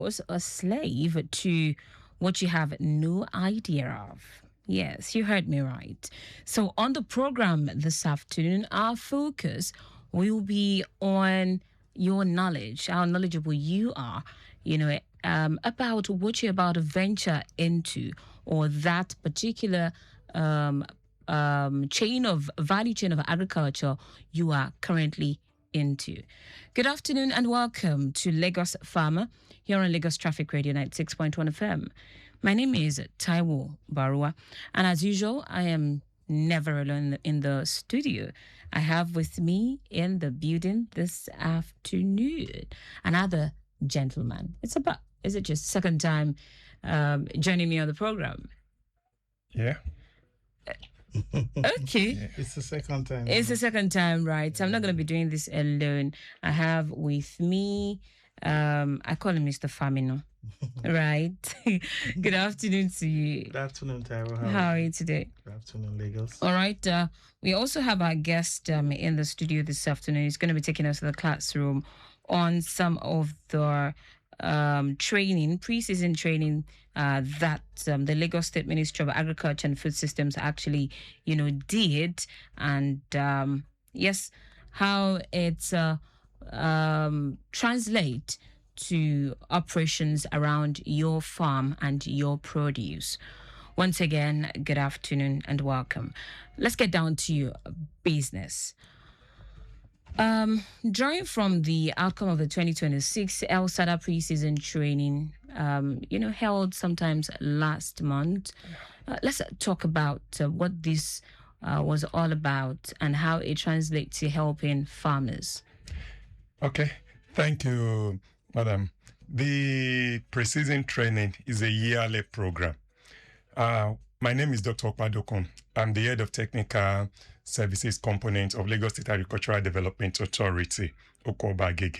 Was a slave to what you have no idea of. Yes, you heard me right. So, on the program this afternoon, our focus will be on your knowledge, how knowledgeable you are, about what you're about to venture into, or that particular um, value chain of agriculture you are currently into. Good afternoon and welcome to Lagos Farmer here on Lagos Traffic Radio 96.1 FM. My name is Taiwo Barua, and as usual, I am never alone in the studio. I have with me in the building this afternoon another gentleman. Is it just second time joining me on the program? Yeah. Okay. Yeah, it's the second time. It's the second time, right? So I'm not going to be doing this alone. I have with me, I call him Mr. Famino, right? Good afternoon to you. Good afternoon, Taiwo. How are you today? Good afternoon, Lagos. All right. We also have our guest in the studio this afternoon. He's going to be taking us to the classroom on some of the pre-season training that the Lagos State Ministry of Agriculture and Food Systems actually, did, and yes, how it translate to operations around your farm and your produce. Once again, good afternoon and welcome. Let's get down to business. Drawing from the outcome of the 2026 LSADA Pre-Season Training, held sometimes last month, let's talk about what this was all about and how it translates to helping farmers. Okay. Thank you, Madam. The Pre-Season Training is a yearly program. My name is Dr. Opadokun. I'm the head of technical services component of Lagos State Agricultural Development Authority, Okobagege.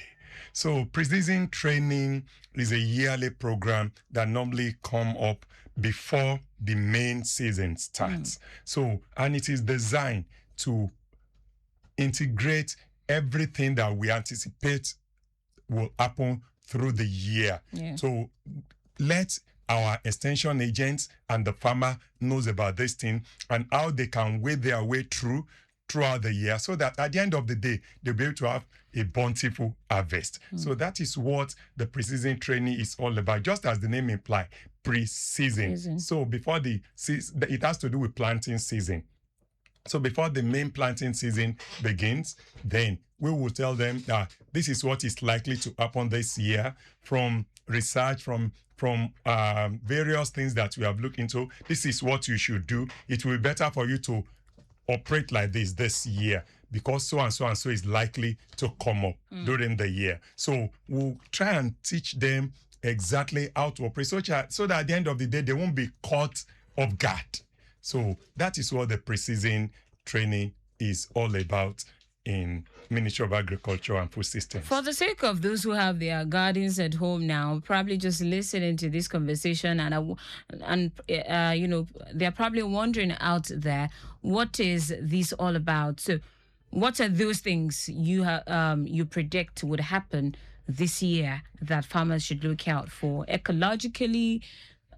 So pre-season training is a yearly program that normally come up before the main season starts. And it is designed to integrate everything that we anticipate will happen through the year. Yeah. So let our extension agents and the farmer knows about this thing and how they can weigh their way throughout the year so that at the end of the day, they'll be able to have a bountiful harvest. So that is what the pre-season training is all about, just as the name implies, pre-season. So before the season, it has to do with planting season. So before the main planting season begins, then we will tell them that this is what is likely to happen this year from research, from various things that we have looked into. This is what you should do. It will be better for you to operate like this year because so and so and so is likely to come up during the year. So we'll try and teach them exactly how to operate so that at the end of the day, they won't be caught off guard. So that is what the pre-season training is all about in Ministry of Agriculture and Food Systems. For the sake of those who have their gardens at home now, probably just listening to this conversation and they're probably wondering out there, what is this all about? So what are those things you predict would happen this year that farmers should look out for ecologically?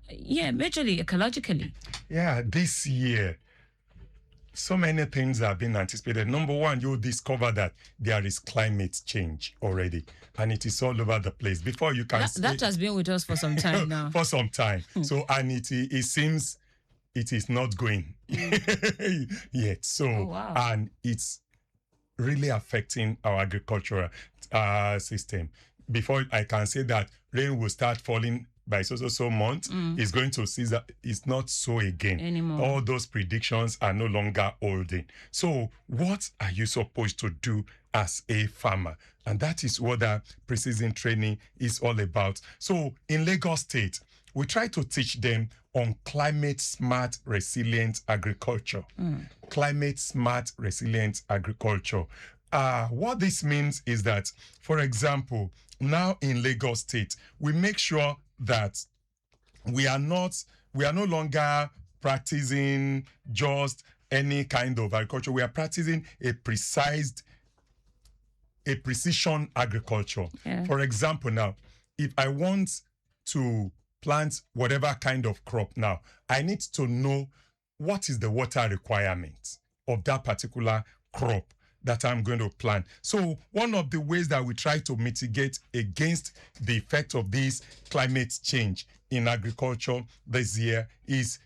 Yeah, majorly ecologically. Yeah, this year, so many things have been anticipated. Number one, you'll discover that there is climate change already, and it is all over the place. Before you can that has been with us for some time now. For some time. So, and it seems it is not going yet. So, wow. And it's really affecting our agricultural system. Before I can say that rain will start falling by so month, is going to see that it's not so again anymore. All those predictions are no longer holding. So what are you supposed to do as a farmer? And that is what the pre-season training is all about. So in Lagos State, we try to teach them on climate smart resilient agriculture. Climate smart resilient agriculture. What this means is that, for example, now in Lagos State, we make sure that we are no longer practicing just any kind of agriculture. We are practicing a precision agriculture. Yeah. For example, now, if I want to plant whatever kind of crop now, I need to know what is the water requirement of that particular crop that I'm going to plant. So one of the ways that we try to mitigate against the effect of this climate change in agriculture this year is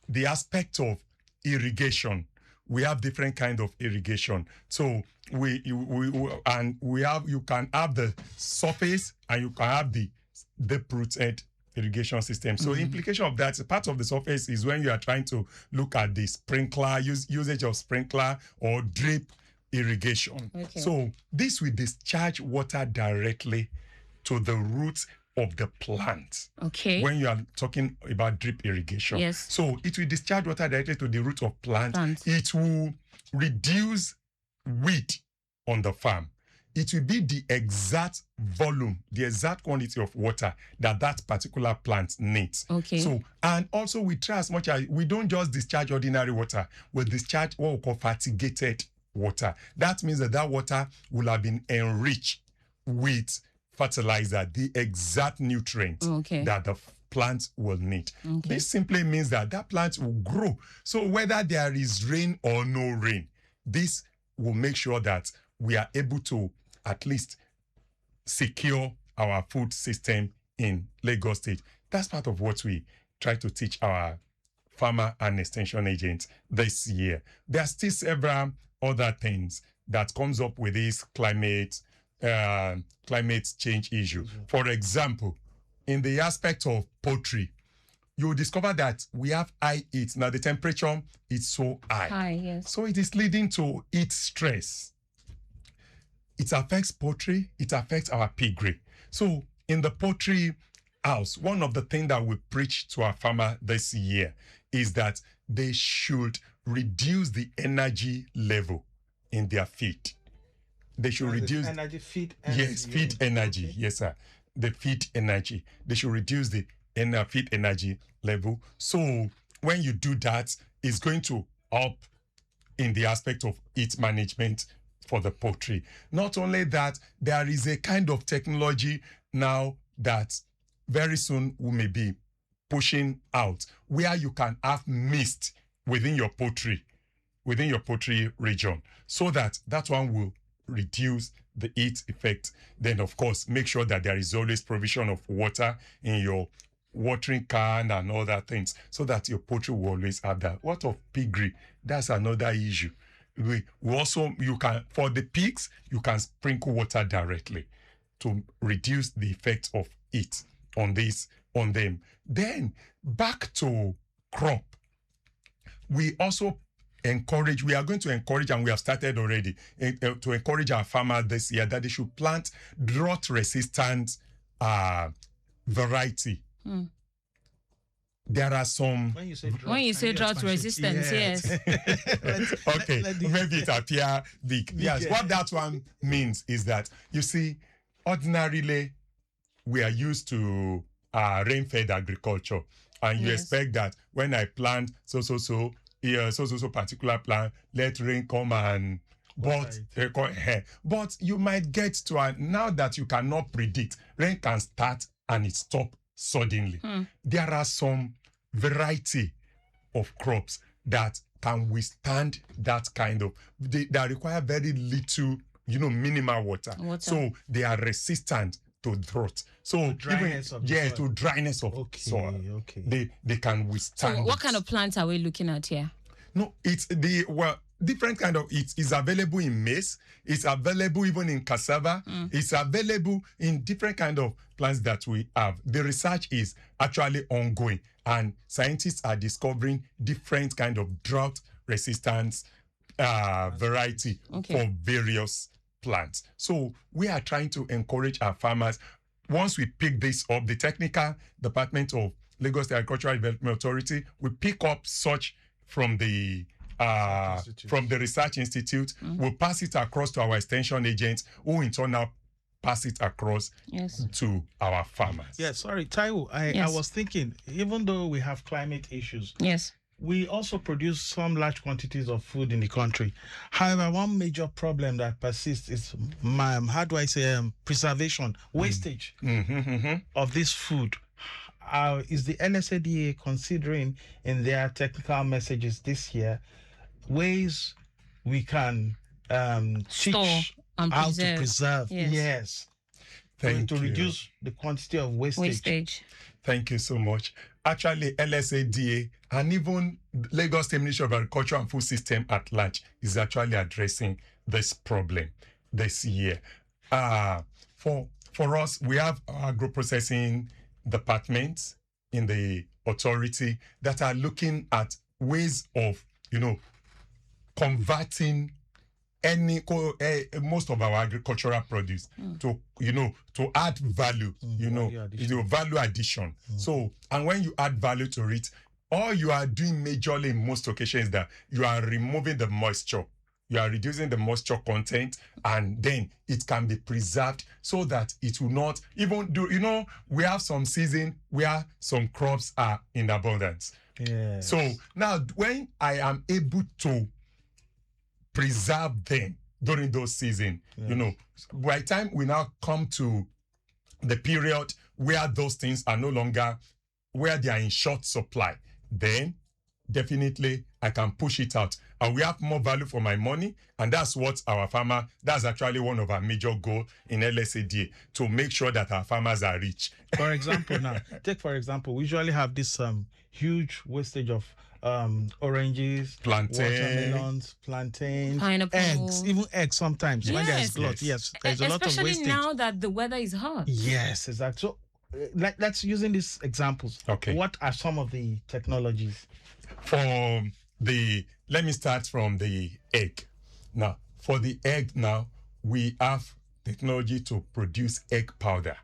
the aspect of irrigation. We have different kind of irrigation. So we have, you can have the surface and you can have the deep-rooted irrigation system. So the implication of that, part of the surface is when you are trying to look at the sprinkler, usage of sprinkler or drip irrigation. Okay. So this will discharge water directly to the roots of the plant. Okay. When you are talking about drip irrigation. Yes. So it will discharge water directly to the root of plant. Plants. It will reduce weed on the farm. It will be the exact volume, the exact quantity of water that particular plant needs. Okay. So, and also we try as much as, we don't just discharge ordinary water, we discharge what we call fertigated water. That means that water will have been enriched with fertilizer, the exact nutrients that the plant will need. Okay. This simply means that plant will grow. So whether there is rain or no rain, this will make sure that we are able to at least secure our food system in Lagos State. That's part of what we try to teach our farmer and extension agents this year. There are still several other things that comes up with this climate change issue. For example, in the aspect of poultry, you discover that we have high heat. Now the temperature is so high. High, yes. So it is leading to heat stress. It affects poultry, it affects our piggery. So in the poultry house, one of the things that we preach to our farmer this year is that they should reduce the energy level in their feed. They should reduce energy, feed energy. Yes, feed energy. Okay. Yes, sir. The feed energy. They should reduce the feed energy level. So when you do that, it's going to help in the aspect of heat management for the poultry. Not only that, there is a kind of technology now that very soon we may be pushing out, where you can have mist within your poultry region, so that one will reduce the heat effect. Then, of course, make sure that there is always provision of water in your watering can and other things, so that your poultry will always have that. What of piggery? That's another issue. We also, you can, for the pigs, you can sprinkle water directly to reduce the effect of heat on them. Then back to crop. We also we are going to encourage, and we have started already, to encourage our farmers this year that they should plant drought-resistant variety. There are some... When you say drought resistance, yes. Okay, maybe it appear big. Yes, what that one means is that, you see, ordinarily, we are used to rain-fed agriculture, and you expect that when I plant so particular plant, let rain come and but you might get to now that you cannot predict, rain can start and it stop suddenly. There are some variety of crops that can withstand that kind of, that require very little, minimal water. So they are resistant to drought. So dryness of the soil. To dryness of soil. Okay. They can withstand. So what kind of plants are we looking at here? No, it's different kind of, it is available in maize, it's available even in cassava, it's available in different kind of plants that we have. The research is actually ongoing, and scientists are discovering different kind of drought resistance variety for various plants. So we are trying to encourage our farmers. Once we pick this up, the technical department of Lagos State Agricultural Development Authority will pick up such from the research institute. We'll pass it across to our extension agents, who in turn now pass it across to our farmers. Yeah, sorry, Taiwo, I was thinking, even though we have climate issues, we also produce some large quantities of food in the country. However, one major problem that persists is, preservation, wastage of this food. Is the LSADA considering in their technical messages this year ways we can Store teach and how preserve. to preserve? Yes. Yes. Thank to you. reduce the quantity of wastage. Thank you so much. Actually, LSADA and even Lagos State Ministry of Agriculture and Food System at large is actually addressing this problem this year. For us, we have agro-processing departments in the authority that are looking at ways of, converting most of our agricultural produce to add value, value addition. So, and when you add value to it, all you are doing majorly in most occasions is that you are removing the moisture. You are reducing the moisture content, and then it can be preserved so that it will not even do, we have some season where some crops are in abundance. Yes. So now when I am able to preserve them during those seasons, by the time we now come to the period where those things are no longer, where they are in short supply, then definitely I can push it out. And we have more value for my money. And that's what that's actually one of our major goals in LSADA, to make sure that our farmers are rich. For example, we usually have this huge wastage of oranges, watermelons, plantains, pineapple, eggs, even eggs sometimes. Yes. When there's glut, yes, there's a lot of wastage. Especially now that the weather is hot. Yes, exactly. So let's using these examples. Okay. What are some of the technologies? Let me start from the egg. Now, for the egg now, we have technology to produce egg powder.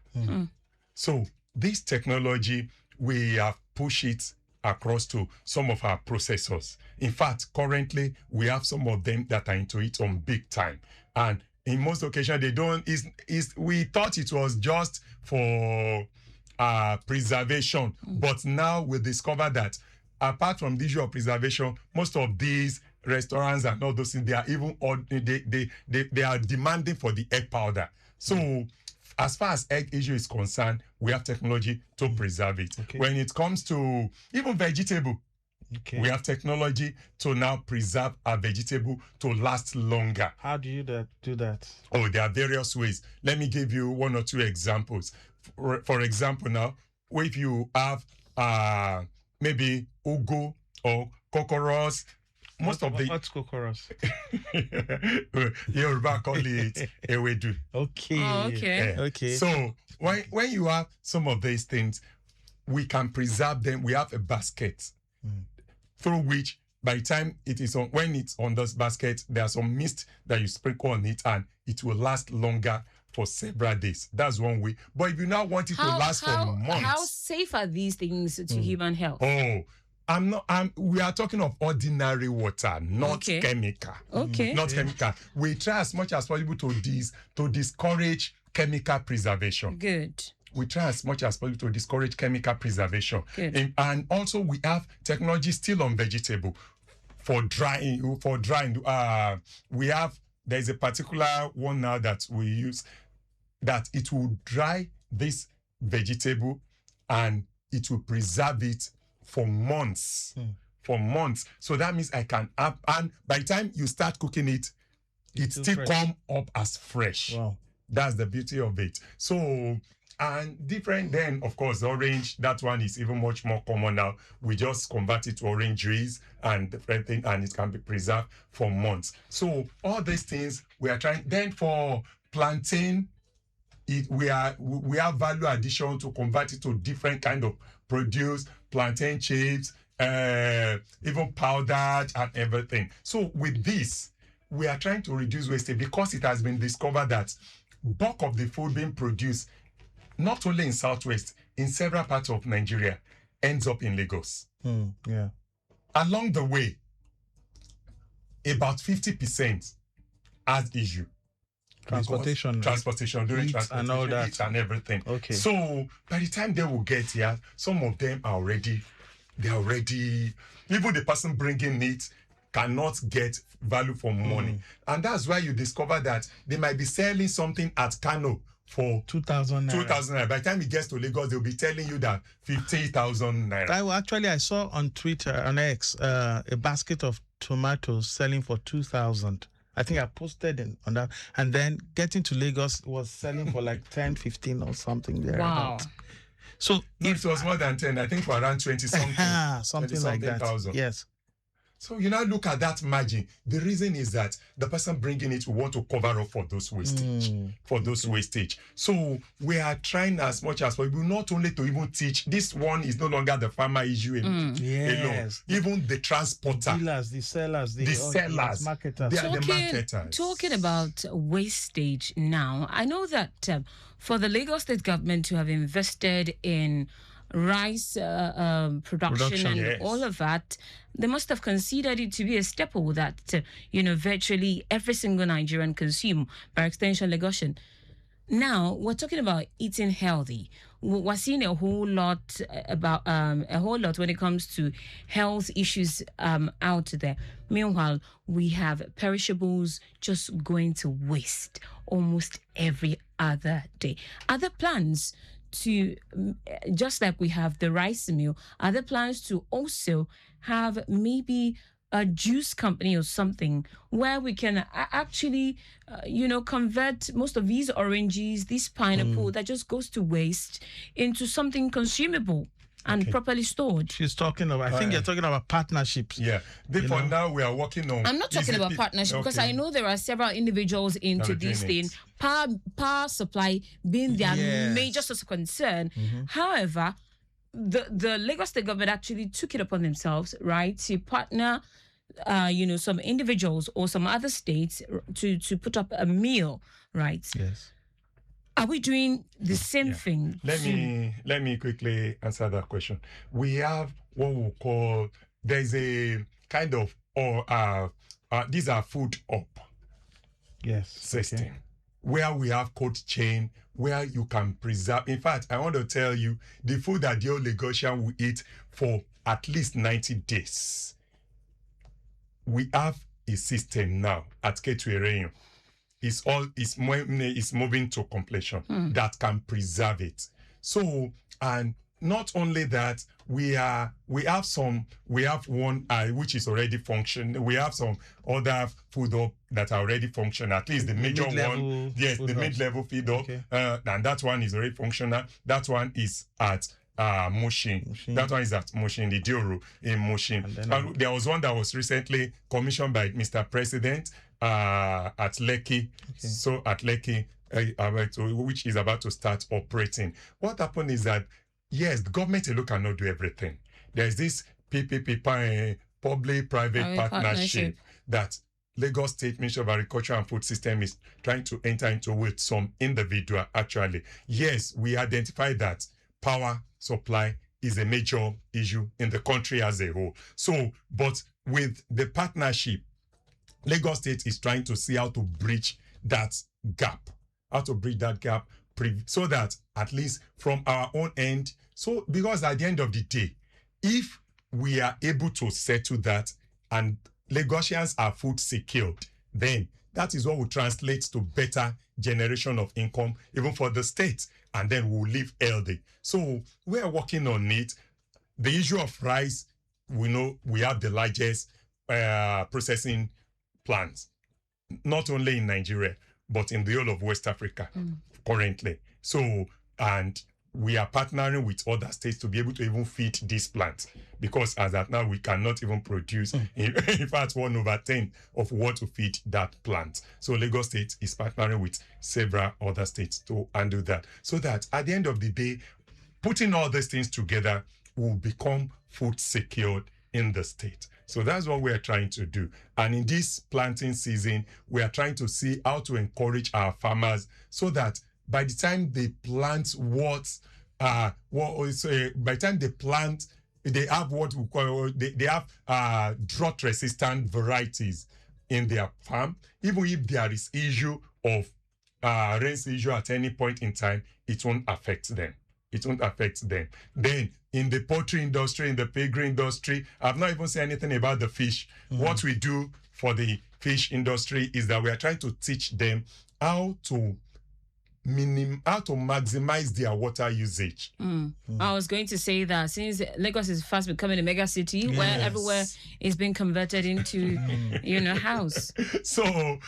So this technology, we have pushed it across to some of our processors. In fact, currently, we have some of them that are into it on big time. And in most occasions, they don't, we thought it was just for preservation, but now we discover that apart from the issue of preservation, most of these restaurants and all those things, they are even, they are demanding for the egg powder. So as far as egg issue is concerned, we have technology to preserve it. Okay. When it comes to even vegetable, we have technology to now preserve our vegetable to last longer. How do you do that? Oh, there are various ways. Let me give you one or two examples. For example, now, if you have maybe ugu or kokoros, What's kokoros? Yoruba call it ewedu. Okay. Oh, okay. Okay. So when you have some of these things, we can preserve them. We have a basket through which, by the time it is on, when it's on this basket, there's some mist that you sprinkle on it, and it will last longer for several days. That's one way. But if you now want it to last for months, how safe are these things to human health? Oh, we are talking of ordinary water, not chemical. Okay. Not chemical. We try as much as possible to discourage chemical preservation. Good. We try as much as possible to discourage chemical preservation. Good. And also we have technology still on vegetable for drying. There's a particular one now that we use that it will dry this vegetable and it will preserve it for months. For months. So that means I can have, and by the time you start cooking it, it still come up as fresh. Wow. That's the beauty of it. So, and different then, of course, orange, that one is even much more common now. We just convert it to orange juice and different thing, and it can be preserved for months. So all these things we are trying. Then for plantain, we have value addition to convert it to different kind of produce, plantain chips, even powdered and everything. So with this, we are trying to reduce wastage because it has been discovered that bulk of the food being produced, not only in Southwest, in several parts of Nigeria, ends up in Lagos. Yeah. Along the way, about 50% has issue. Transportation during transportation and all that and everything. Okay. So by the time they will get here, some of them are already they are already, even the person bringing it cannot get value for money. And that's why you discover that they might be selling something at Kano for 2,000 naira. 2,000 naira. By the time it gets to Lagos, they'll be telling you that 50,000 naira. I saw on Twitter, on X, a basket of tomatoes selling for 2,000. I think I posted on that. And then getting to Lagos was selling for like 10, 15 or something there. Wow. So No, it was more than 10. I think for around 20 something. something like that. Thousand. Yes. So you now look at that margin. The reason is that the person bringing it will want to cover up for those wastage. So we are trying as much as possible, not only to even teach. This one is no longer the farmer issue alone. Even the transporter, Dealers, the sellers, the marketers. They are the marketers. Talking about wastage now, I know that for the Lagos State government to have invested in rice production and yes. all of that, they must have considered it to be a staple that virtually every single Nigerian consume, by extension Lagosian. Now we're talking about eating healthy. We're seeing a whole lot when it comes to health issues out there. Meanwhile, we have perishables just going to waste almost every other day. Other plans to, just like we have the rice mill, other plans to also have maybe a juice company or something where we can actually, convert most of these oranges, this pineapple that just goes to waste into something consumable and properly stored. She's talking about, I think you're talking about partnerships. Yeah. For now, we are working on... I'm not talking about partnership because I know there are several individuals into this thing. Power supply being their major source of concern. However, the Lagos State government actually took it upon themselves, right, to partner, some individuals or some other states to put up a meal, right? Yes. Are we doing the same thing? Let me quickly answer that question. We have what we call, there's a kind of, these are food up system, where we have cold chain, where you can preserve. In fact, I want to tell you, the food that your Lagosian will eat for at least 90 days. We have a system now at Ketuereyo. It's moving to completion that can preserve it. So, and not only that, we have one which is already functioning. We have some other food up that are already functional. At least the major one, yes, the mid-level feed up, and that one is already functional. That one is at Mushin. That one is at Mushin, the Dioro in Mushin. And there was one that was recently commissioned by Mr. President at Lekki. So at Lekki, which is about to start operating. What happened is that, yes, the government alone cannot do everything. There's this PPP, public-private partnership that Lagos State Ministry of Agriculture and Food System is trying to enter into with some individual, actually. Yes, we identify that power supply is a major issue in the country as a whole. So, but with the partnership, Lagos State is trying to see how to bridge that gap, so that at least from our own end, so because at the end of the day, if we are able to settle that and Lagosians are food secured, then that is what will translate to better generation of income, even for the state, and then we'll live healthy. So we are working on it. The issue of rice, we know we have the largest processing plants, not only in Nigeria, but in the whole of West Africa currently. So, and we are partnering with other states to be able to even feed these plants, because as at now, we cannot even produce, in fact, 1/10 of what to feed that plant. So Lagos State is partnering with several other states to undo that, so that at the end of the day, putting all these things together will become food secured in the state. So that's what we are trying to do. And in this planting season, we are trying to see how to encourage our farmers so that by the time they plant by the time they plant, they have what we call, they have drought-resistant varieties in their farm. Even if there is issue of rain issue at any point in time, it won't affect them. it won't affect them. Then in the poultry industry, in the piggery industry, I've not even said anything about the fish. What we do for the fish industry is that we are trying to teach them how to maximize their water usage. I was going to say that since Lagos is fast becoming a mega city where everywhere is being converted into, house. So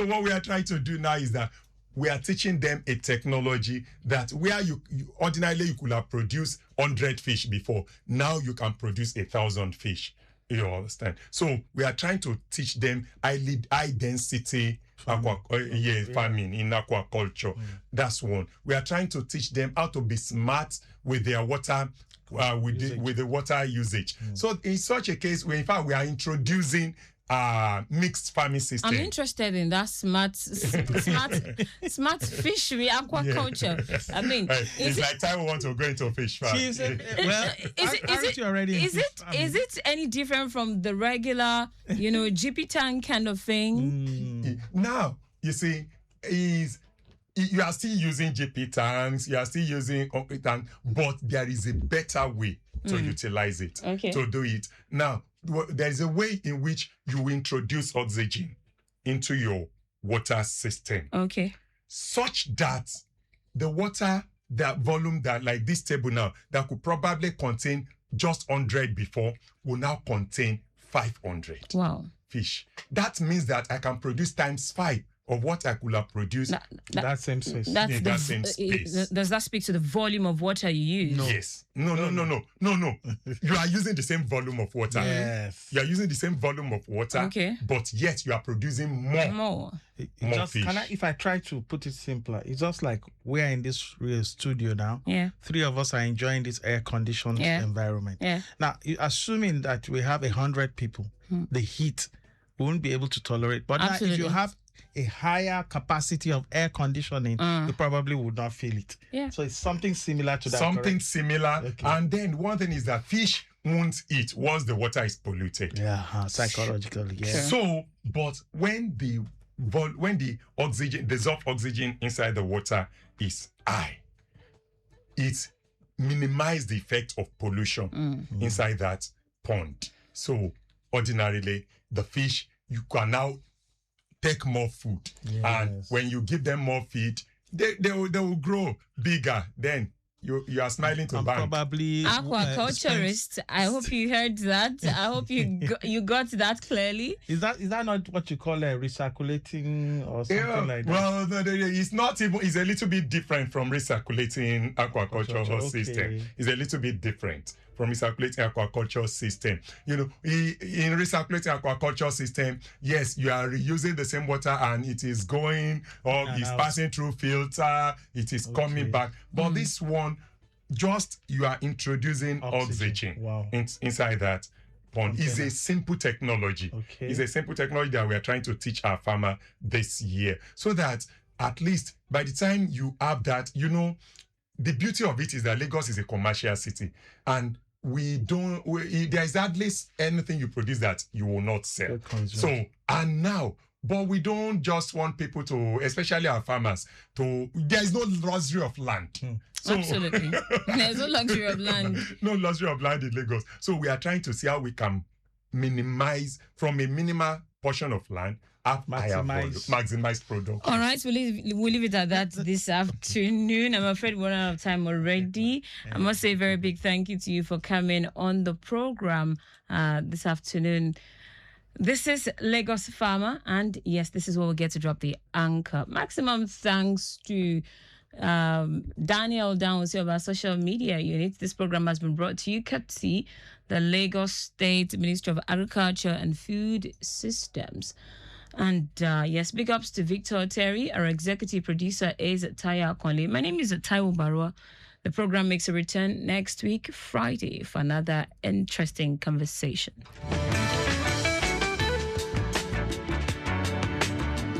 what we are trying to do now is that we are teaching them a technology that where you ordinarily you could have produced 100 fish before, now you can produce 1,000 fish. You understand? So we are trying to teach them high density farming in aquaculture. That's one. We are trying to teach them how to be smart with their water, with the water usage. So in such a case, in fact, we are introducing mixed farming system. I'm interested in that smart fishery aquaculture. I mean, it's like time we want to go into a fish farm. Is it any different from the regular, GP tank kind of thing? Now, you see, you are still using GP tanks, you are still using concrete tanks, but there is a better way to utilize it, to do it. Now, there is a way in which you introduce oxygen into your water system. Such that the water, that volume that like this table now, that could probably contain just 100 before, will now contain 500 fish. That means that I can produce times 5 of what I could have produced. That same space. That same space. Does that speak to the volume of water you use? No. Yes. No. You are using the same volume of water. Yes. You are using the same volume of water. But yet you are producing more fish. If I try to put it simpler, it's just like we are in this real studio now. 3 of us are enjoying this air-conditioned environment. Now, assuming that we have 100 people, the heat we won't be able to tolerate. But now, if you have a higher capacity of air conditioning, you probably would not feel it. So it's something similar to that. Something similar. And then one thing is that fish won't eat once the water is polluted. Psychologically. So, but when the oxygen, dissolved oxygen inside the water is high, it minimizes the effect of pollution inside that pond. So ordinarily, the fish, you can now take more food. And when you give them more feed, they will grow bigger. Then you are smiling to bank. Probably aquaculturist. I hope you heard that. I hope you got that clearly. Is that not what you call a recirculating or something like that? Well, no, it's not even. It's a little bit different from recirculating aquaculture system. It's a little bit different from recirculating aquaculture system. In recirculating aquaculture system, yes, you are reusing the same water and it is going or it's passing through filter, it is coming back. But this one, just you are introducing oxygen inside that pond. It's a simple technology. It's a simple technology that we are trying to teach our farmer this year, so that at least by the time you have that, the beauty of it is that Lagos is a commercial city, and there is hardly anything you produce that you will not sell. But we don't just want people to, especially our farmers, there is no luxury of land. Absolutely. There's no luxury of land. No luxury of land in Lagos. So we are trying to see how we can minimize from a minimal portion of land, maximize production. All right, we'll leave it at that this afternoon. I'm afraid we're out of time already. I must say a very big thank you to you for coming on the program this afternoon. This is Lagos Farmer, and yes, this is where we get to drop the anchor. Maximum thanks to Daniel Downs of our social media unit. This program has been brought to you courtesy the Lagos State Ministry of Agriculture and Food Systems. And yes, big ups to Victor Terry. Our executive producer is Taya Akonle. My name is Taiwo Barua. The program makes a return next week, Friday, for another interesting conversation.